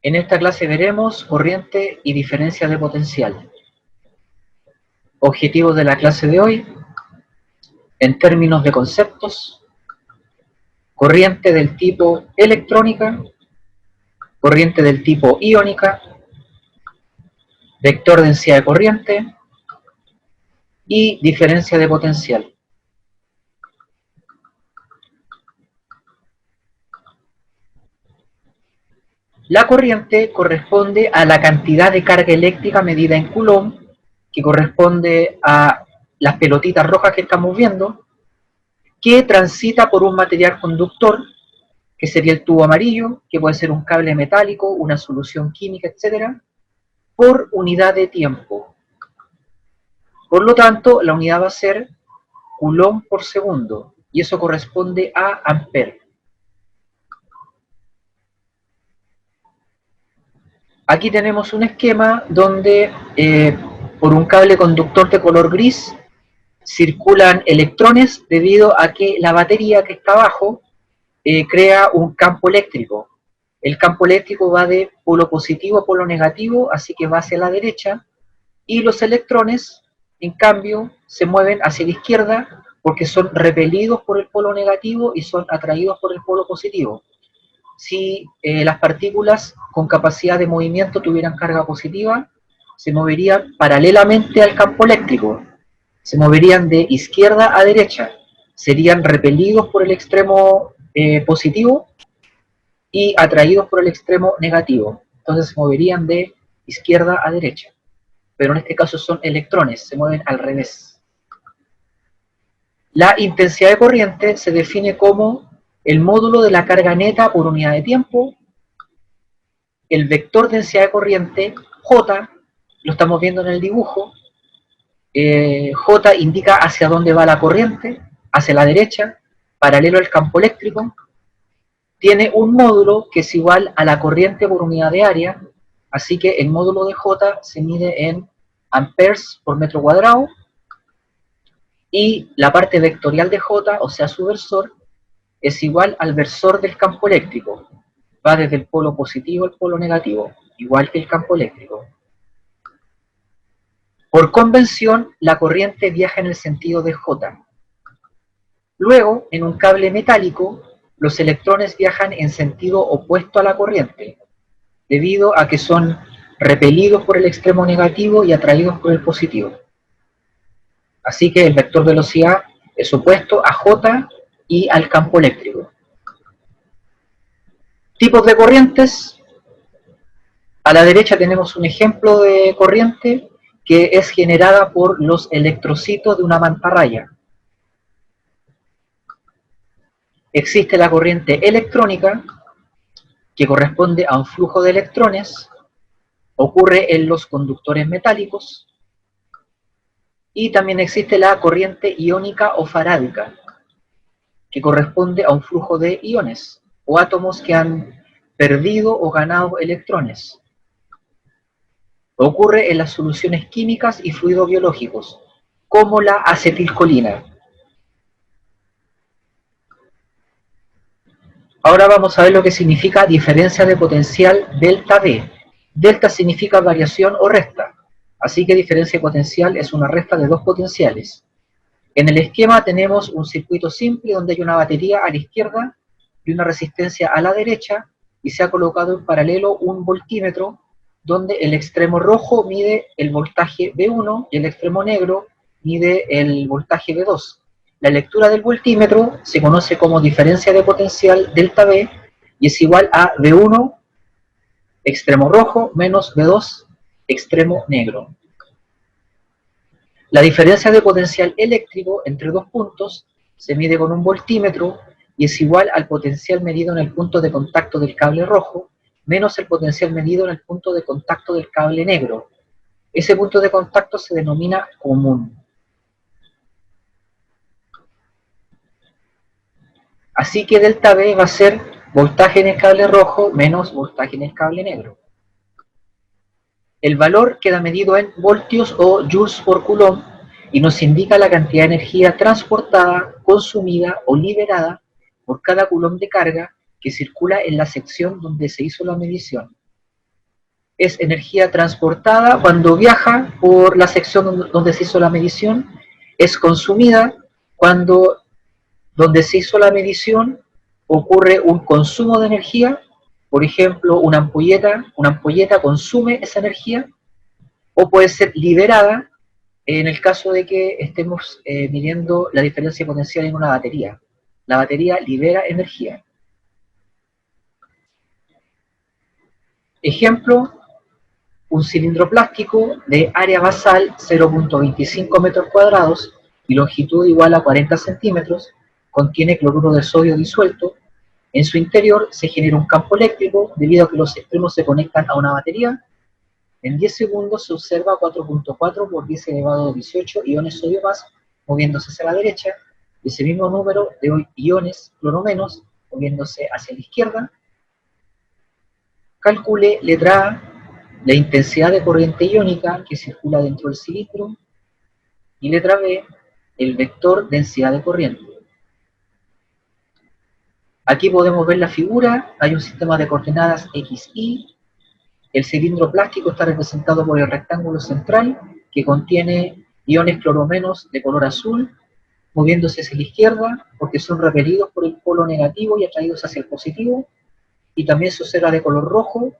En esta clase veremos corriente y diferencia de potencial. Objetivos de la clase de hoy, en términos de conceptos: corriente del tipo electrónica, corriente del tipo iónica, vector densidad de corriente y diferencia de potencial. La corriente corresponde a la cantidad de carga eléctrica medida en Coulomb, que corresponde a las pelotitas rojas que estamos viendo, que transita por un material conductor, que sería el tubo amarillo, que puede ser un cable metálico, una solución química, etc., por unidad de tiempo. Por lo tanto, la unidad va a ser Coulomb por segundo, y eso corresponde a ampere. Aquí tenemos un esquema donde por un cable conductor de color gris circulan electrones debido a que la batería que está abajo crea un campo eléctrico. El campo eléctrico va de polo positivo a polo negativo, así que va hacia la derecha, y los electrones, en cambio, se mueven hacia la izquierda porque son repelidos por el polo negativo y son atraídos por el polo positivo. Si las partículas con capacidad de movimiento tuvieran carga positiva, se moverían paralelamente al campo eléctrico, se moverían de izquierda a derecha, serían repelidos por el extremo positivo y atraídos por el extremo negativo. Entonces se moverían de izquierda a derecha. Pero en este caso son electrones, se mueven al revés. La intensidad de corriente se define como el módulo de la carga neta por unidad de tiempo. El vector densidad de corriente, J, lo estamos viendo en el dibujo. J indica hacia dónde va la corriente, hacia la derecha, paralelo al campo eléctrico. Tiene un módulo que es igual a la corriente por unidad de área, así que el módulo de J se mide en amperes por metro cuadrado, y la parte vectorial de J, o sea su versor, es igual al versor del campo eléctrico. Va desde el polo positivo al polo negativo, igual que el campo eléctrico. Por convención, la corriente viaja en el sentido de J. Luego, en un cable metálico, los electrones viajan en sentido opuesto a la corriente, debido a que son repelidos por el extremo negativo y atraídos por el positivo. Así que el vector velocidad es opuesto a J y al campo eléctrico. Tipos de corrientes. A la derecha tenemos un ejemplo de corriente que es generada por los electrocitos de una mantarraya. Existe la corriente electrónica, que corresponde a un flujo de electrones, ocurre en los conductores metálicos, y también existe la corriente iónica o farádica, que corresponde a un flujo de iones, o átomos que han perdido o ganado electrones. Ocurre en las soluciones químicas y fluidos biológicos, como la acetilcolina. Ahora vamos a ver lo que significa diferencia de potencial delta V. Delta significa variación o resta, así que diferencia de potencial es una resta de dos potenciales. En el esquema tenemos un circuito simple donde hay una batería a la izquierda y una resistencia a la derecha, y se ha colocado en paralelo un voltímetro donde el extremo rojo mide el voltaje V1 y el extremo negro mide el voltaje V2. La lectura del voltímetro se conoce como diferencia de potencial delta V y es igual a V1 extremo rojo menos V2 extremo negro. La diferencia de potencial eléctrico entre dos puntos se mide con un voltímetro y es igual al potencial medido en el punto de contacto del cable rojo menos el potencial medido en el punto de contacto del cable negro. Ese punto de contacto se denomina común. Así que delta V va a ser voltaje en el cable rojo menos voltaje en el cable negro. El valor queda medido en voltios o joules por coulomb y nos indica la cantidad de energía transportada, consumida o liberada por cada coulomb de carga que circula en la sección donde se hizo la medición. es energía transportada cuando viaja por la sección donde se hizo la medición, es consumida cuando donde se hizo la medición ocurre un consumo de energía, por ejemplo, una ampolleta consume esa energía, o puede ser liberada en el caso de que estemos midiendo la diferencia potencial en una batería. La batería libera energía. Ejemplo, un cilindro plástico de área basal 0.25 metros cuadrados y longitud igual a 40 centímetros, contiene cloruro de sodio disuelto. En su interior se genera un campo eléctrico debido a que los extremos se conectan a una batería. En 10 segundos se observa 4.4 por 10 elevado a 18 iones sodio más moviéndose hacia la derecha, y ese mismo número de iones cloro menos moviéndose hacia la izquierda. Calcule letra A la intensidad de corriente iónica que circula dentro del cilindro, y letra B el vector densidad de corriente. Aquí podemos ver la figura, hay un sistema de coordenadas x, y. El cilindro plástico está representado por el rectángulo central, que contiene iones cloromenos de color azul, moviéndose hacia la izquierda, porque son repelidos por el polo negativo y atraídos hacia el positivo, y también se observa de color rojo,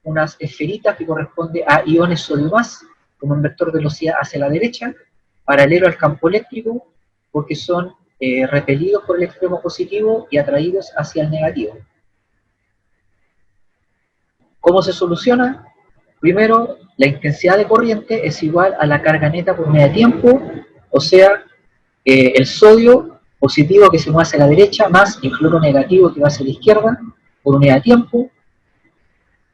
unas esferitas que corresponden a iones sodio más, con un vector de velocidad hacia la derecha, paralelo al campo eléctrico, porque son repelidos por el extremo positivo y atraídos hacia el negativo. ¿Cómo se soluciona? Primero, la intensidad de corriente es igual a la carga neta por unidad de tiempo, o sea, el sodio positivo que se mueve hacia la derecha más el cloro negativo que va hacia la izquierda por unidad de tiempo.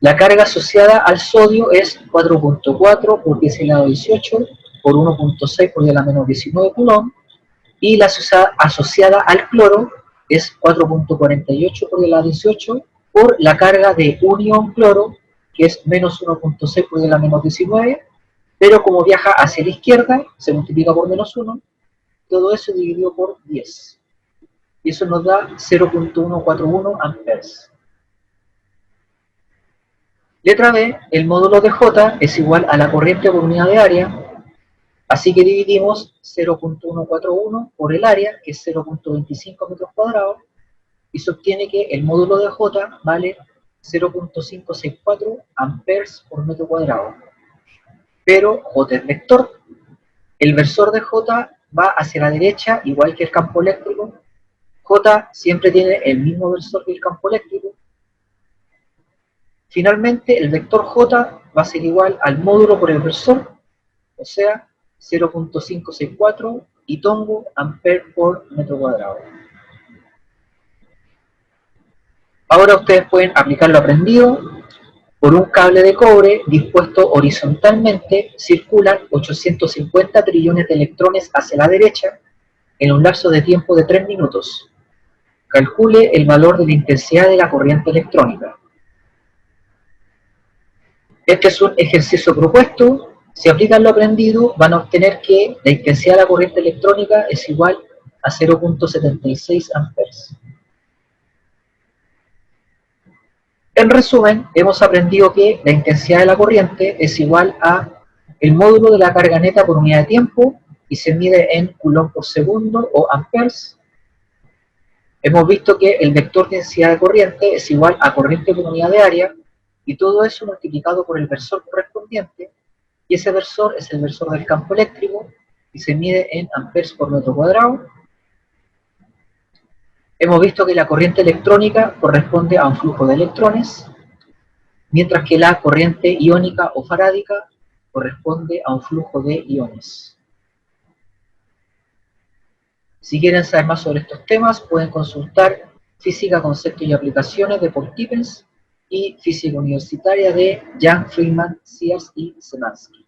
La carga asociada al sodio es 4.4 por 10 elevado a 18 por 1.6 por 10 a la menos 19 coulomb, y la asociada al cloro es 4.48 por 10 a la 18 por la carga de un ion cloro, que es menos 1.6 por 10 a la menos 19, pero como viaja hacia la izquierda, se multiplica por menos 1, todo eso dividido por 10. Y eso nos da 0.141 amperes. Letra B, el módulo de J es igual a la corriente por unidad de área, así que dividimos 0.141 por el área, que es 0.25 metros cuadrados, y se obtiene que el módulo de J vale 0.564 amperes por metro cuadrado. Pero J es vector, el versor de J va hacia la derecha, igual que el campo eléctrico. J siempre tiene el mismo versor que el campo eléctrico. Finalmente, el vector J va a ser igual al módulo por el versor, o sea, 0.564 y tongo amperes por metro cuadrado. Ahora ustedes pueden aplicar lo aprendido. Por un cable de cobre dispuesto horizontalmente circulan 850 trillones de electrones hacia la derecha en un lapso de tiempo de 3 minutos. Calcule el valor de la intensidad de la corriente electrónica. Este es un ejercicio propuesto. Si aplican lo aprendido, van a obtener que la intensidad de la corriente electrónica es igual a 0.76 amperes. En resumen, hemos aprendido que la intensidad de la corriente es igual a el módulo de la carga neta por unidad de tiempo y se mide en coulomb por segundo o amperes. Hemos visto que el vector densidad de corriente es igual a corriente por unidad de área, y todo eso multiplicado por el versor correspondiente, y ese versor es el versor del campo eléctrico y se mide en amperes por metro cuadrado. Hemos visto que la corriente electrónica corresponde a un flujo de electrones, mientras que la corriente iónica o farádica corresponde a un flujo de iones. Si quieren saber más sobre estos temas, pueden consultar Física, Conceptos y Aplicaciones de Paul Tippens y Física Universitaria de Jan Freeman, Sears y Szymanski.